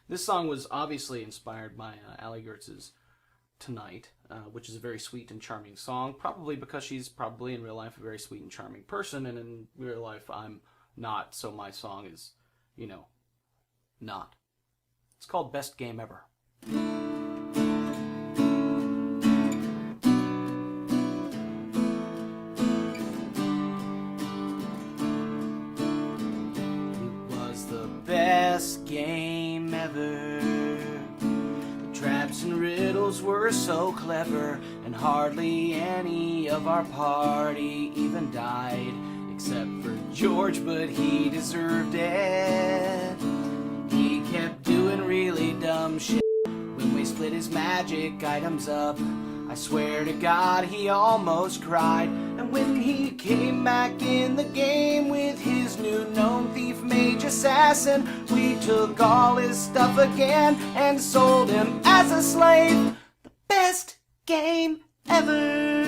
This song was obviously inspired by Allie Gertz's Tonight, which is a very sweet and charming song, probably because she's probably in real life a very sweet and charming person, and in real life I'm not, so my song is, not. It's called Best Game Ever. Best game ever. The traps and riddles were so clever, and hardly any of our party even died, except for George, but he deserved it. He kept doing really dumb shit when we split his magic items up. I swear to God he almost cried. And when he came back in the game with his new gnome thief mage assassin, we took all his stuff again and sold him as a slave. The best game ever.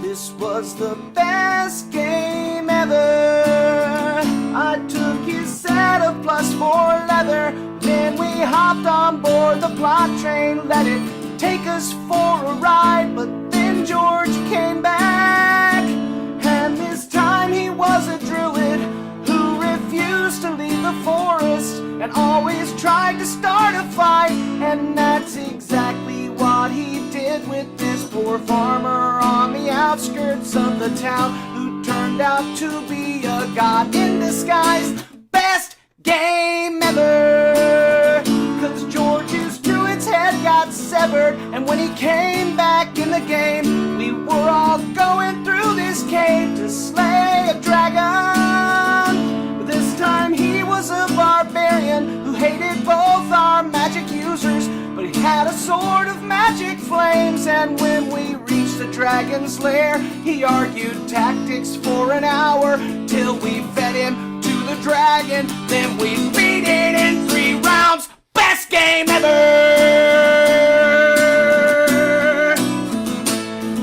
This was the best game ever. I took his set of +4 leather, then we hopped on board the plot train, let it take us for a ride, but then George came back, and this time he was a druid who refused to leave the forest and always tried to start a fight, and that's exactly what he did with this poor farmer on the outskirts of the town who turned out to be a god in disguise. Best game ever, 'cause George's druid's head got severed, and when he came back in the game, we were all going through this cave to slay a dragon. But this time he was a barbarian who hated both our magic users, but he had a sword of magic flames, and when we reached the dragon's lair, he argued tactics for an hour till we fed him to the dragon, then we beat it in 3 rounds. Best game ever!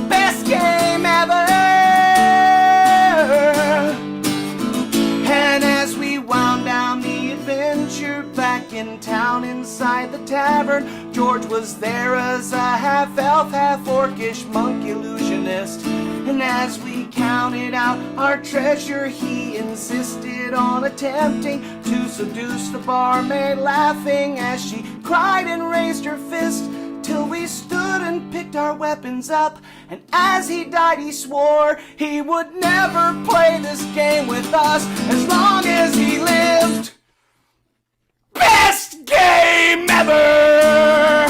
Best game ever! And as we wound down the adventure back in town inside the tavern, George was there as a half-elf, half-orcish monk illusionist. And as we counted out our treasure, he insisted on attempting to seduce the barmaid, laughing as she cried and raised her fist, till we stood and picked our weapons up. And as he died, he swore he would never play this game with us as long as he lived. Best game ever!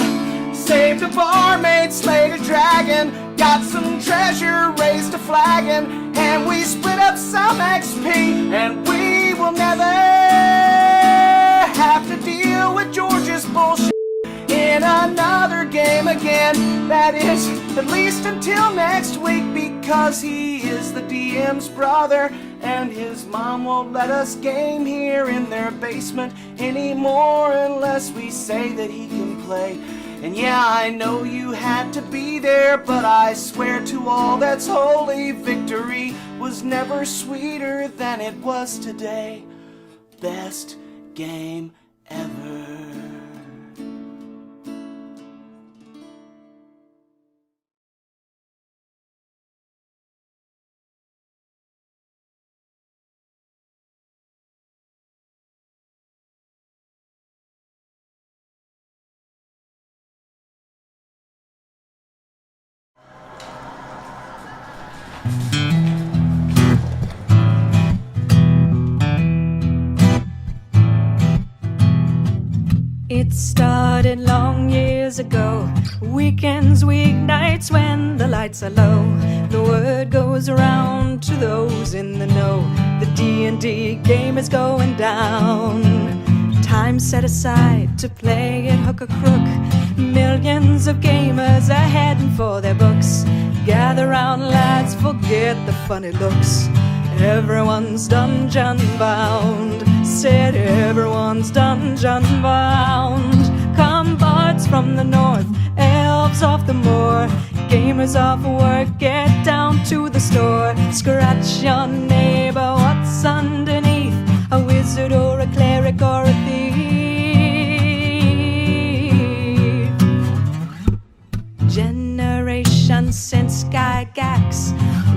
Saved a barmaid, slayed a dragon, got some treasure, raised a flagon, and we split up some XP, and we will never have to deal with George's bullshit in another game again. That is, at least until next week, because he is the DM's brother, and his mom won't let us game here in their basement anymore unless we say that he can play. And yeah, I know you had to be there, but I swear to all that's holy, victory was never sweeter than it was today. Best game ever. It started long years ago, weekends, weeknights when the lights are low. The word goes around to those in the know, the D&D game is going down. Time set aside to play it hook or crook. Millions of gamers are heading for their books. Gather round lads, forget the funny looks. Everyone's dungeon bound. Said everyone's dungeon bound. Come bards from the north, elves off the moor, Gamers off work, get down to the store. Scratch your neighbor, what's underneath? A wizard or a cleric or a thief. Generation since Gygax,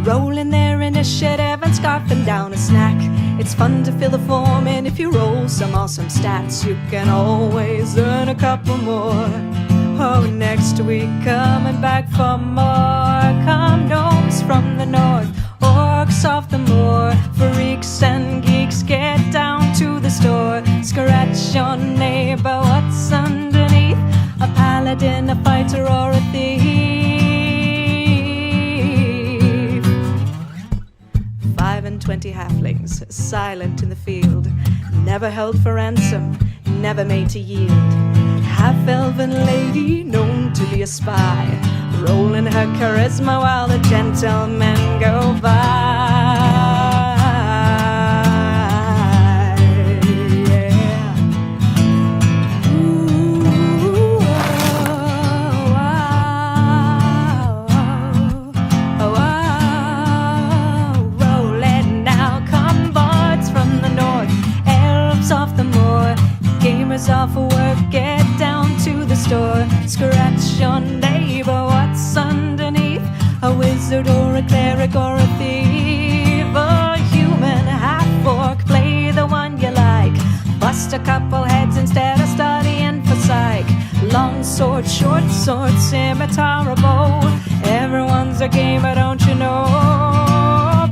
rolling their initiative and scarfing down a snack. It's fun to fill the form, and if you roll some awesome stats, you can always earn a couple more. Oh, next week coming back for more. Come gnomes from the north, orcs off the moor. Freaks and geeks, get down to the store. Scratch your neighbor, what's underneath? A paladin, a fighter, or a thief. 5 and 20 halflings, silent in the field. Never held for ransom, never made to yield. Half-elven lady known to be a spy, rolling her charisma while the gentlemen go by. Yeah. Ooh, rolling now, come bards from the north, elves off the moor. Gamers off work, get down to the store. Scratch your neighbor, what's underneath? A wizard or a cleric or a thief. A human half-orc, play the one you like. Bust a couple heads instead of studying for psych. Long sword, short sword, scimitar, a bow. Everyone's a gamer, don't you know?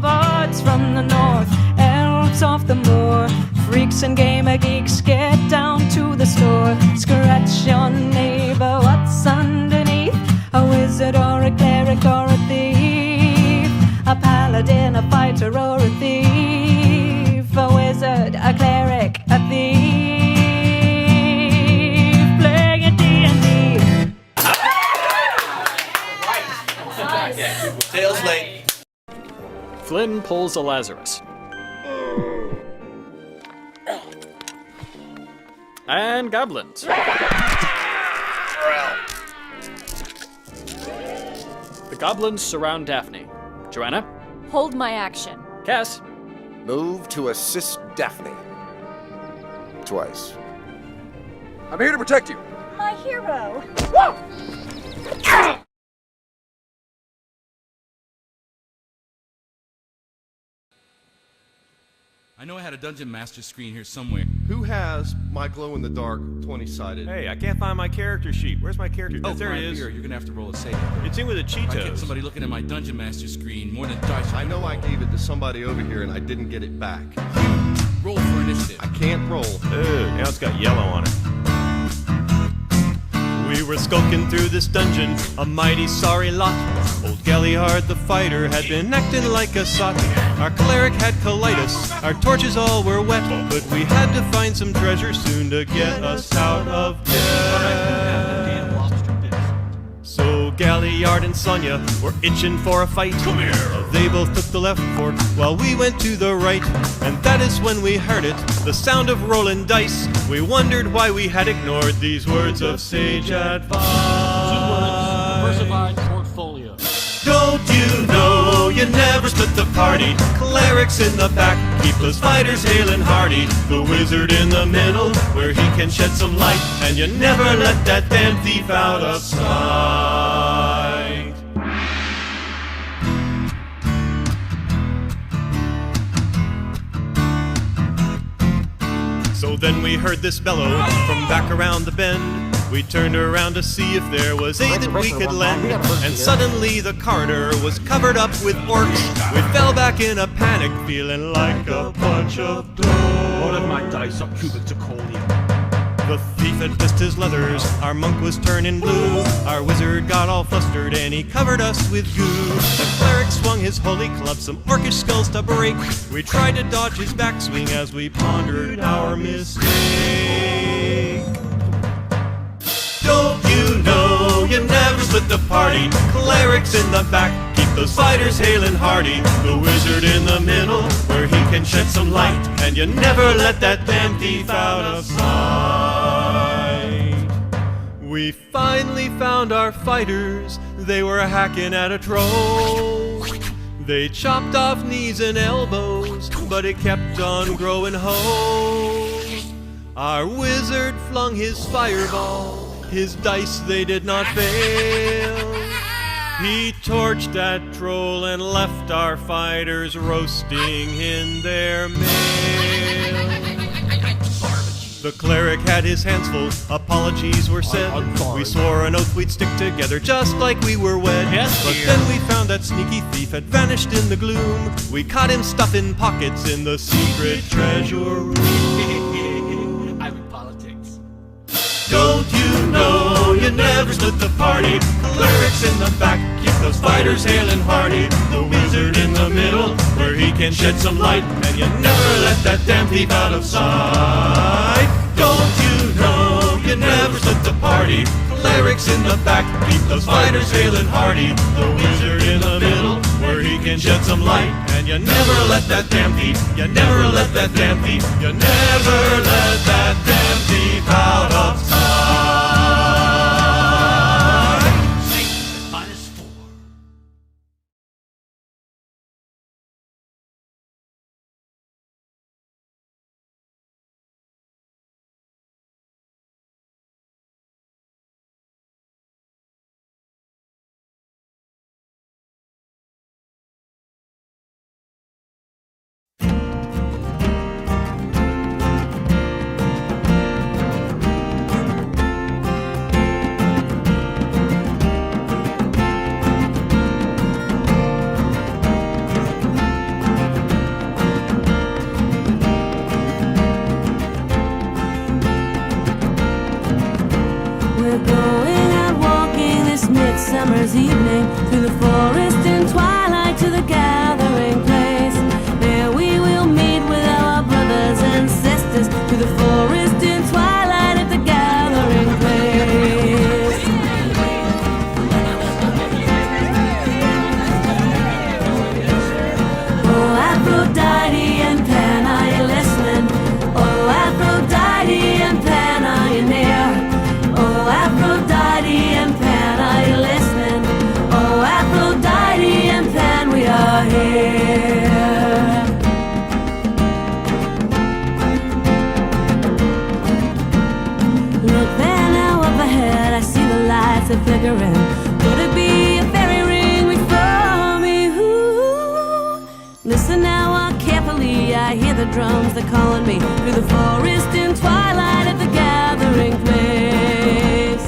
Bards from the north, elves off the moor. Freaks and gamer geeks, get down to the store. Scratch your neighbor, what's underneath? A wizard or a cleric or a thief. A paladin, a fighter or a thief. A wizard, a cleric, a thief. Playing D&D. Tails late. Flynn pulls a Lazarus. And goblins. The goblins surround Daphne. Joanna? Hold my action. Cass? Move to assist Daphne. Twice. I'm here to protect you. My hero. I know I had a Dungeon Master screen here somewhere. Who has my glow-in-the-dark 20-sided? Hey, I can't find my character sheet. Where's my character? Oh, there it is. Here, you're gonna have to roll a save. It's in with the I get Cheetos. somebody looking at my Dungeon Master screen more than dice. I know I gave it to somebody over here and I didn't get it back. Roll for initiative. I can't roll. Ugh, now it's got yellow on it. We were skulking through this dungeon, a mighty sorry lot. Old Galliard the fighter had been acting like a sot. Our cleric had colitis, our torches all were wet, but we had to find some treasure soon to get us out of debt. So Galliard and Sonia were itching for a fight. Come here! They both took the left fork while we went to the right. And that is when we heard it, the sound of rolling dice. We wondered why we had ignored these words of sage advice. Diversified portfolio. Don't you know you never split the party? Clerics in the back, keep those fighters hale and hearty. The wizard in the middle, where he can shed some light. And you never let that damn thief out of sight. So then we heard this bellow from back around the bend. We turned around to see if there was aid that we could lend. And suddenly the corridor was covered up with orcs. We fell back in a panic, feeling like a bunch of dorks. One of my dice up cubic zirconia. The thief had pissed his leathers, our monk was turning blue. Our wizard got all flustered and he covered us with goo. The cleric swung his holy club, some orcish skulls to break. We tried to dodge his backswing as we pondered our mistake. Don't you know you never split the party? Clerics in the back, keep those fighters hale and hearty. The wizard in the middle, where he can shed some light. And you never let that damn thief out of sight. We finally found our fighters, they were hacking at a troll. They chopped off knees and elbows, but it kept on growing holes. Our wizard flung his fireball, his dice they did not fail. He torched that troll and left our fighters roasting in their mail. The cleric had his hands full, apologies were said. We swore an oath we'd stick together just like we were wed. But then we found that sneaky thief had vanished in the gloom. We caught him stuffing pockets in the secret treasure room. I'm in politics. Don't you know you never split the party? Clerics in the back, keep those fighters hale and hearty. The wizard in the middle, where he can shed some light. And you never let that damn thief out of sight. Don't you know you never split the party? Clerics in the back, keep those fighters hale and hearty. The wizard in the middle, where he can shed some light. And you never let that damn thief, you never let that damn thief, you never let that damn thief out of sight. Summer's evening, through the forest and twilight to the gathering place. There we will meet with our brothers and sisters, through the forest and twilight at the gathering place. Oh, Aphrodite and Pan, are you listening? Oh, Aphrodite and Pan, are you near? Oh, Aphrodite and Pan, are you listening? Oh, Aphrodite and Pan, we are here. Look there now up ahead, I see the lights are flickering. Could it be a fairy ring before me? Ooh. Listen now carefully, I hear the drums, they're calling me through the forest in twilight at the gathering place.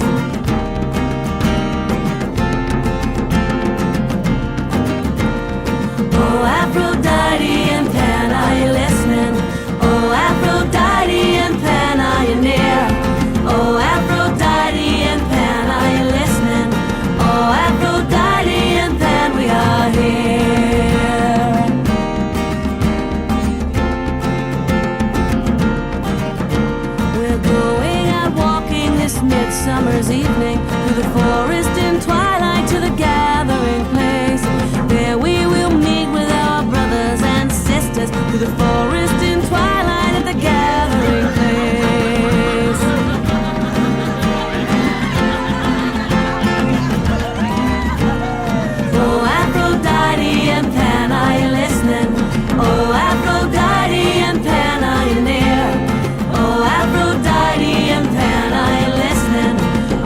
Oh, Aphrodite and Pan, are you listening? Oh, Aphrodite and Pan, are you near? Oh, Aphrodite and Pan, are you listening? Oh, Aphrodite and Pan, we are here. We're going out walking this midsummer's evening, through the forest in twilight to the gathering place. There we will meet with our brothers and sisters, through the forest in twilight at the gathering place. Oh, Aphrodite and Pan, are you listening? Oh, Aphrodite and Pan, are you near? Oh, Aphrodite and Pan, are you listening?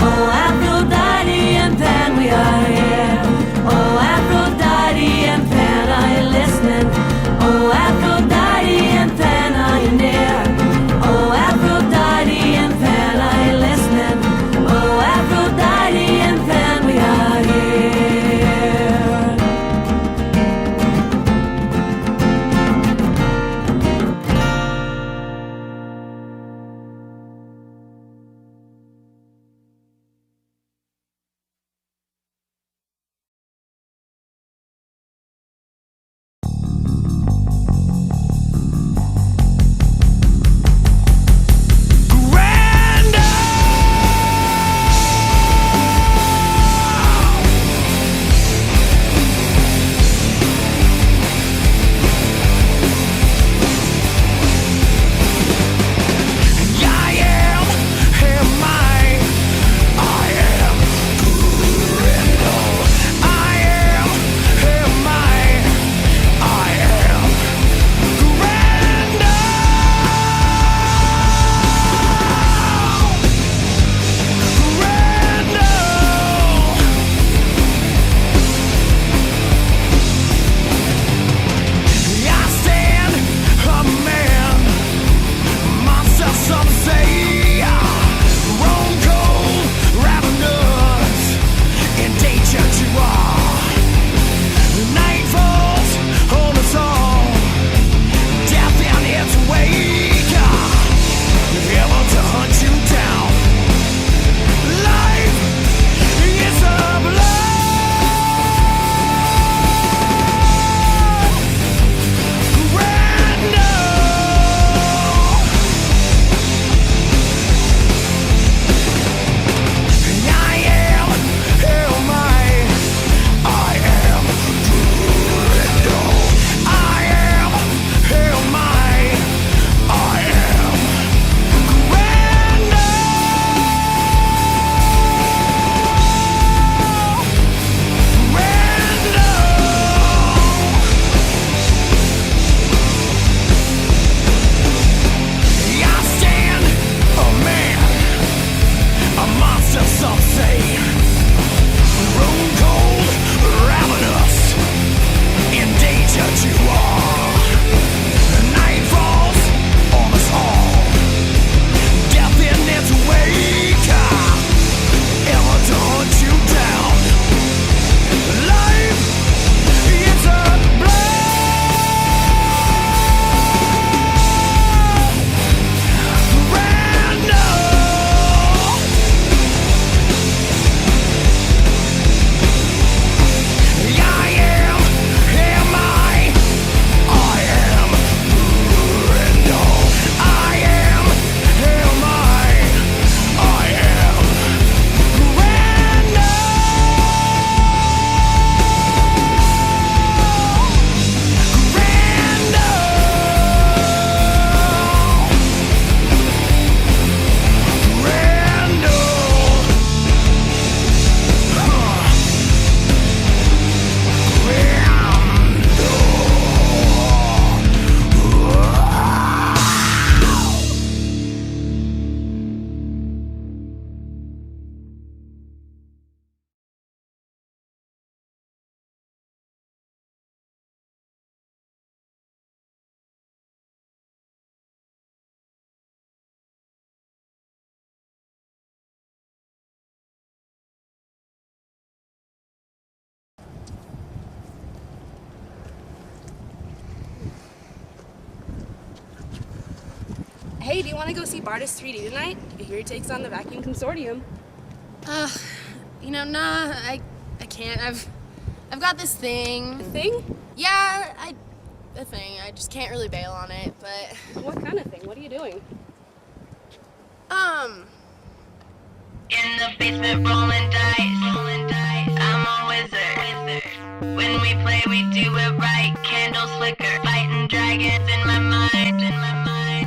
Oh, Aphrodite Hey, do you want to go see Bardis 3D tonight? I hear he takes on the Vacuum Consortium. Nah, I can't. I've got this thing. A thing? Yeah, a thing. I just can't really bail on it, but... What kind of thing? What are you doing? In the basement rolling dice, I'm a wizard. When we play we do it right, candles flicker, fighting dragons in my mind,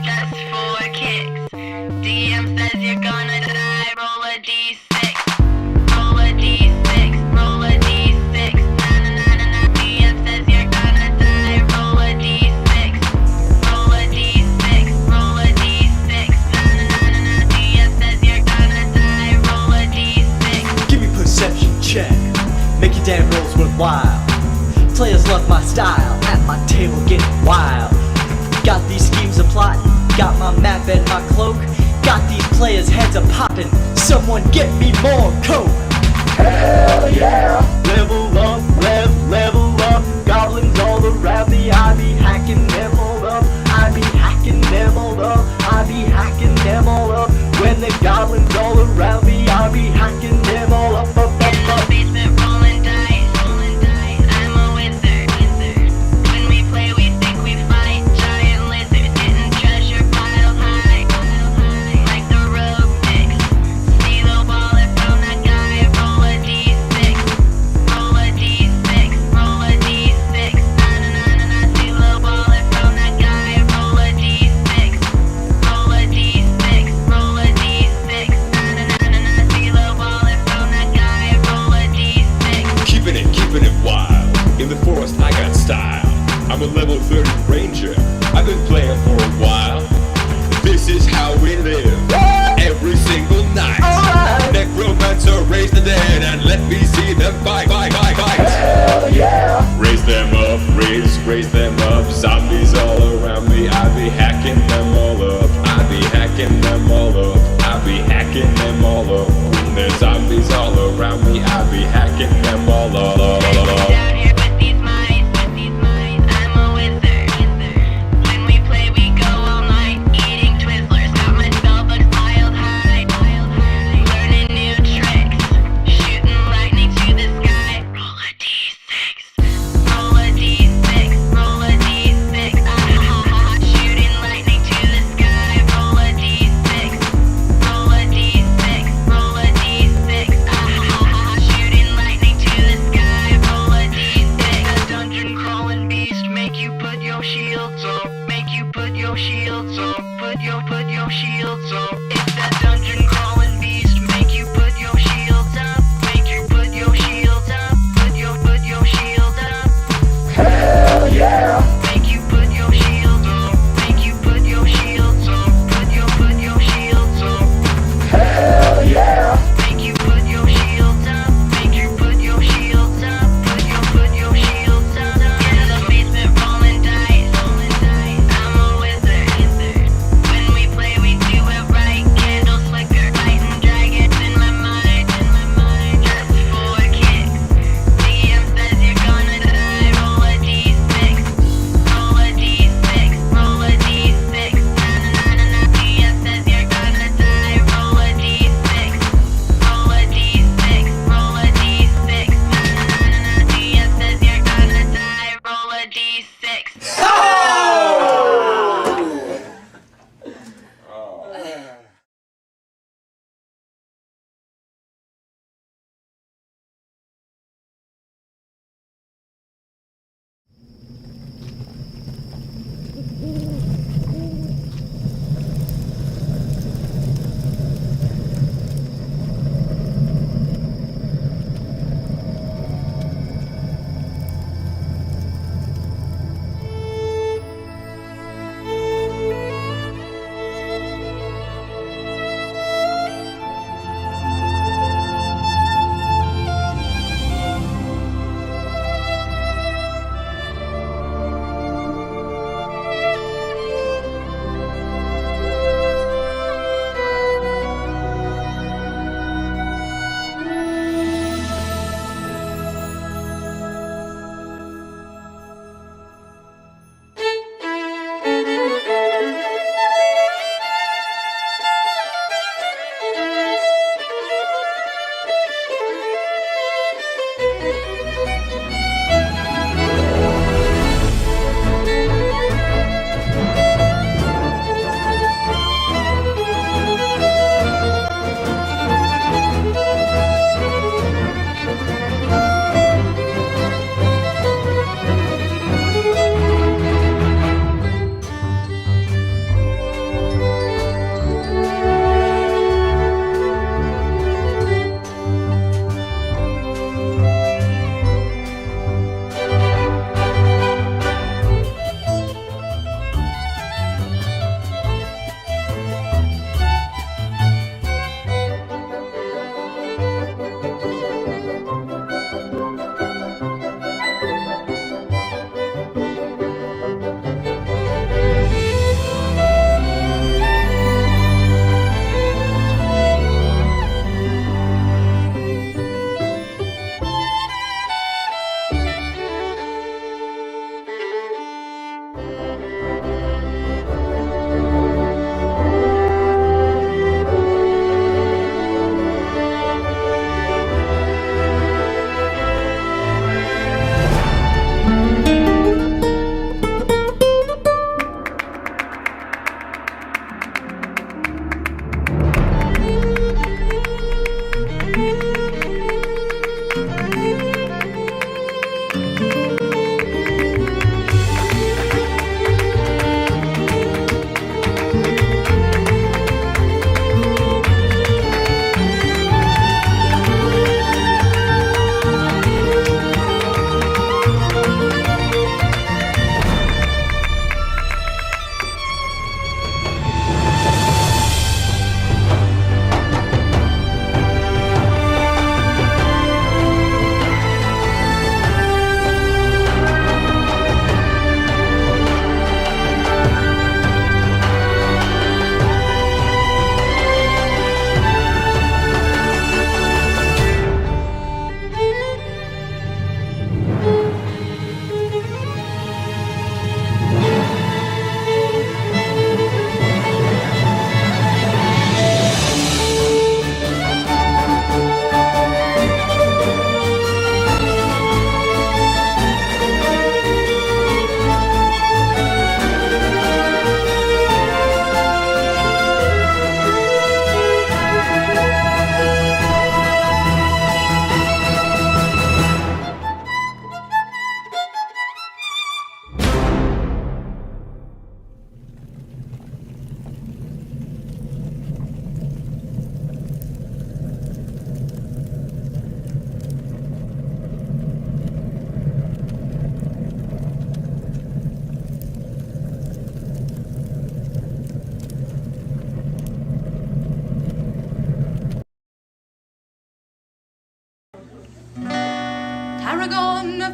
just for kicks. DM says you're gonna die, roll a d6, roll a d6, roll a d6, na-na-na-na-na. DM says you're gonna die, roll a d6, roll a d6, roll a d6, na-na-na-na-na. DM says you're gonna die, roll a d6. Give me perception check, make your damn rolls worthwhile. Players love my style, at my table getting wild. Got these schemes a plotting, got my map and my cloak. Got these players' heads a popping, someone get me more coke. Hell yeah! Level up, level up. Goblins all around me, I be hacking them all up. I be hacking them all up, I be hacking them all up. When the goblins all around me, I be hacking them all up, up. In the basement rolling dice, I'm a wizard. When we play we think we fight giant lizards, getting treasure piled high, like the rogue mix. See the wallet from that guy, roll a d6, roll a d6, roll a d6, na-na-na-na-na. See the wallet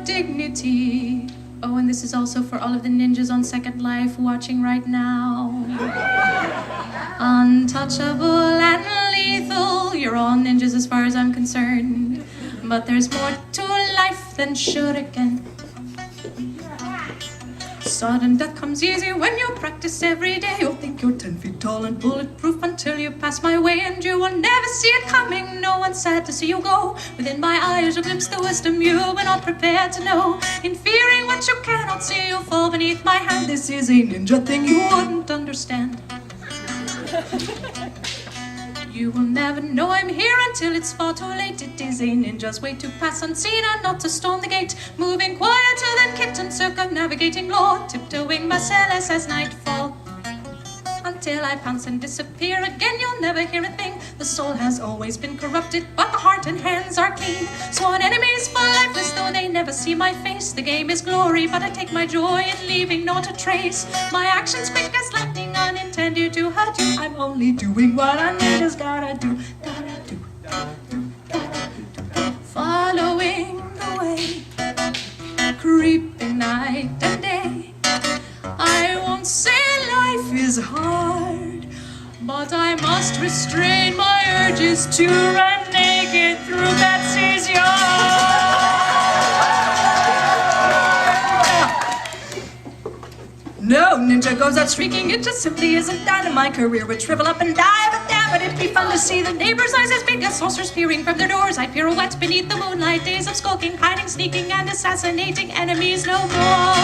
dignity. Oh, and this is also for all of the ninjas on Second Life watching right now. Untouchable and lethal, you're all ninjas as far as I'm concerned. But there's more to life than shuriken. Sudden death comes easy when you practice every day. You'll think you're 10 feet tall and bulletproof until you pass my way, and you will never see it coming. No one's sad to see you go. Within my eyes you'll glimpse the wisdom you were not prepared to know. In fearing what you cannot see, you'll fall beneath my hand. This is a ninja thing you wouldn't understand. You will never know I'm here until it's far too late. It is a ninja's way to pass unseen and not to storm the gate. Moving quieter than kitten, circumnavigating law, tiptoeing merciless as nightfall. Until I pounce and disappear again, you'll never hear a thing. The soul has always been corrupted, but the heart and hands are clean. Sworn enemies for lifeless, though they never see my face. The game is glory, but I take my joy in leaving not a trace. My actions quick as lightning, unintended to hurt you. I'm only doing what I need, just gotta do, gotta do, gotta do, gotta do. Following the way, creeping night and day. I won't say life is hard, but I must restrain my urges to run naked through Betsy's yard. No ninja goes out streaking, it just simply isn't done. And my career would shrivel up and die, but damn it, it'd be fun to see the neighbors' eyes as big as saucers peering from their doors. I pirouette beneath the moonlight, days of skulking, hiding, sneaking, and assassinating enemies no more.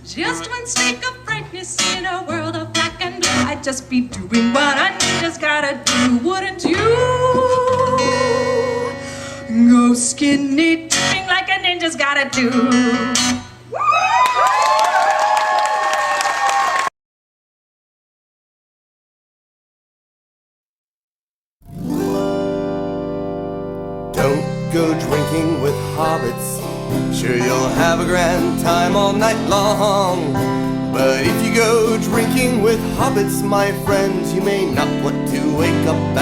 Just one streak of brightness in a world of black and blue. I'd just be doing what I just gotta do, wouldn't you? Go skinny dipping like a ninja's gotta do. Don't go drinking with hobbits. Sure, you'll have a grand time all night long. But if you go drinking with hobbits, my friends, you may not want to wake up